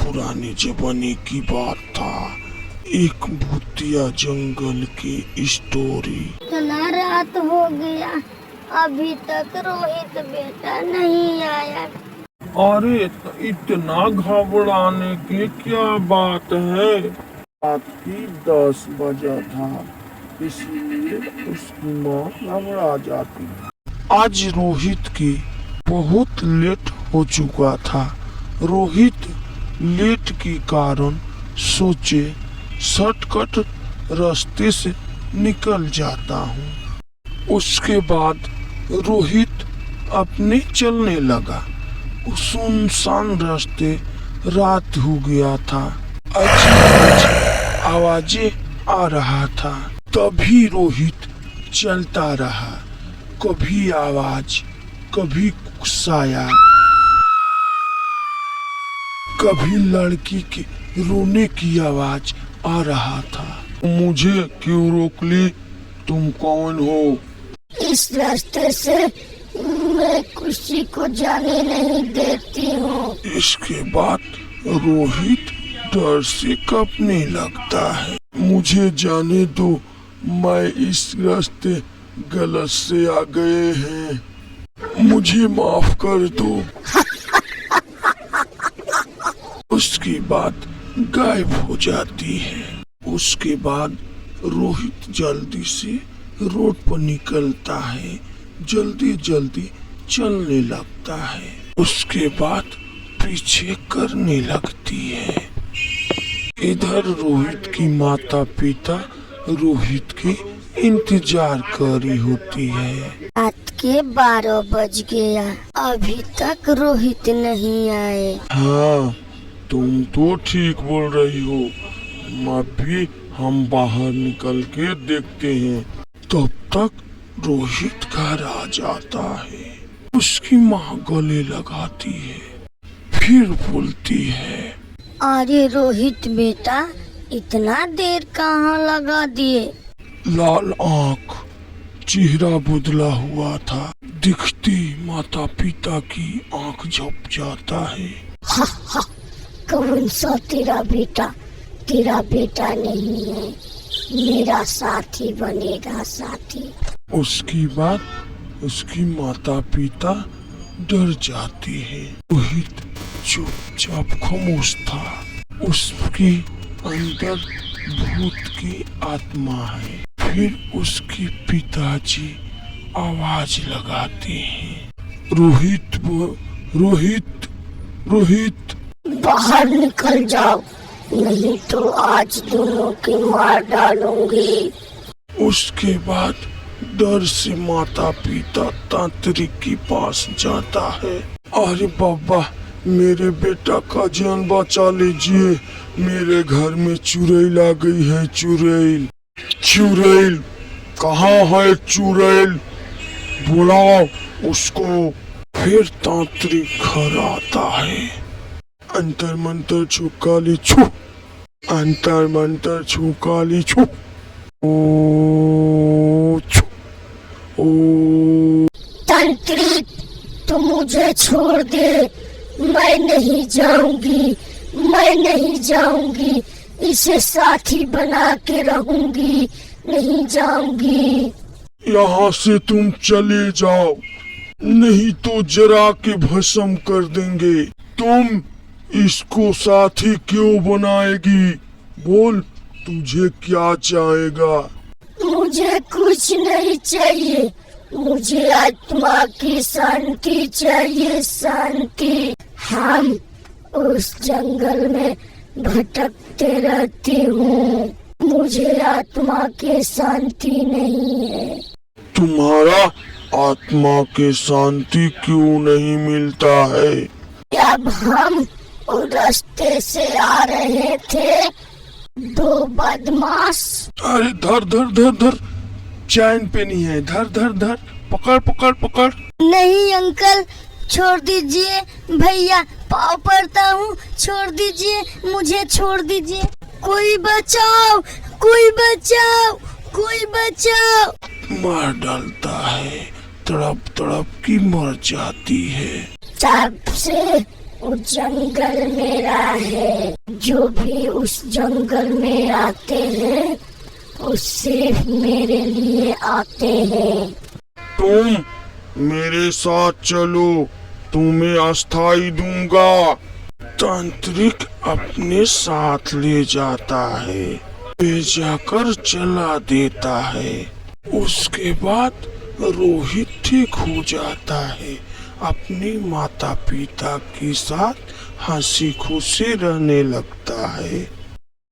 पुराने जमाने की बात था। एक भूतिया जंगल की स्टोरी। इतना रात हो गया, अभी तक रोहित बेटा नहीं आया। अरे इतना घबराने की क्या बात है? रात की 10 बजा था, इसलिए उसकी माँ घबरा जाती। आज रोहित की बहुत लेट हो चुका था। रोहित लेट के कारण सोचे शॉर्टकट रास्ते से निकल जाता हूँ। उसके बाद रोहित अपने चलने लगा। सुनसान रास्ते, रात हो गया था। अजीब आवाजें आ रहा था। तभी रोहित चलता रहा। कभी आवाज, कभी साया, कभी लड़की के रोने की आवाज आ रहा था। मुझे क्यों रोक ली? तुम कौन हो? इस रास्ते से मैं किसी को जाने नहीं देती हूँ। इसके बाद रोहित डर से कांपने लगता है। मुझे जाने दो, मैं इस रास्ते गलत से आ गए हैं, मुझे माफ कर दो। उसके बाद गायब हो जाती है। उसके बाद रोहित जल्दी से रोड पर निकलता है, जल्दी जल्दी चलने लगता है। उसके बाद पीछे करने लगती है। इधर रोहित की माता पिता रोहित की इंतजार कर रही होती है। रात के 12 बज गया, अभी तक रोहित नहीं आए। हाँ, तुम तो ठीक बोल रही हो। अभी हम बाहर निकल के देखते हैं। तब तक रोहित घर आ जाता है। उसकी माँ गले लगाती है, फिर बोलती है, अरे रोहित बेटा, इतना देर कहाँ लगा दिए? लाल आँख, चेहरा बदला हुआ था। दिखती माता पिता की आँख झप जाता है। कौन सा तेरा बेटा? तेरा बेटा नहीं है, मेरा साथी बनेगा, साथी। उसकी बाद उसकी माता पिता डर जाती है। रोहित चुपचाप खामोश था। उसके अंदर भूत की आत्मा है। फिर उसके पिताजी आवाज लगाते हैं, रोहित रोहित रोहित, बाहर निकल जाओ, नहीं तो आज दोनों की मार डालूंगी। उसके बाद डर से माता पिता तांत्रिक के पास जाता है। अरे बाबा, मेरे बेटा का जान बचा लीजिए, मेरे घर में चुड़ैल आ गई है। चुड़ैल, चुड़ैल कहाँ है? चुड़ैल बुलाओ उसको। फिर तांत्रिक घर आता है। अंतर मंतर छू काली छू, अंतर मंतर छू काली छू, ओ छू, ओ। तांत्रिक, तो मुझे छोड़ दे, मैं नहीं जाऊंगी, मैं नहीं जाऊंगी, इसे साथी बना के रहूंगी, नहीं जाऊंगी। यहाँ से तुम चले जाओ, नहीं तो जरा के भस्म कर देंगे। तुम इसको साथी क्यों बनाएगी? बोल, तुझे क्या चाहेगा? मुझे कुछ नहीं चाहिए, मुझे आत्मा की शांति चाहिए, शांति। हम उस जंगल में भटकते रहती हूँ, मुझे आत्मा की शांति नहीं है। तुम्हारा आत्मा के शांति क्यों नहीं मिलता है? जब हम उस रास्ते से आ रहे थे, 2 बदमाश। अरे धर धर धर धर, चैन पे नहीं है। धर धर धर, पकड़ पकड़ पकड़। नहीं अंकल, छोड़ दीजिए, भैया पाँव पड़ता हूँ, छोड़ दीजिए, मुझे छोड़ दीजिए। कोई बचाओ, कोई बचाओ, कोई बचाओ। मार डालता है, तड़प तड़प की मर जाती है। जब से वो जंगल मेरा है। जो भी उस जंगल में आते हैं वो सिर्फ मेरे लिए आते हैं। तुम मेरे साथ चलो, तुम्हें अस्थाई दूंगा। तांत्रिक अपने साथ ले जाता है, ले जाकर जला देता है। उसके बाद रोहित ठीक हो जाता है, अपने माता पिता के साथ हंसी खुशी रहने लगता है।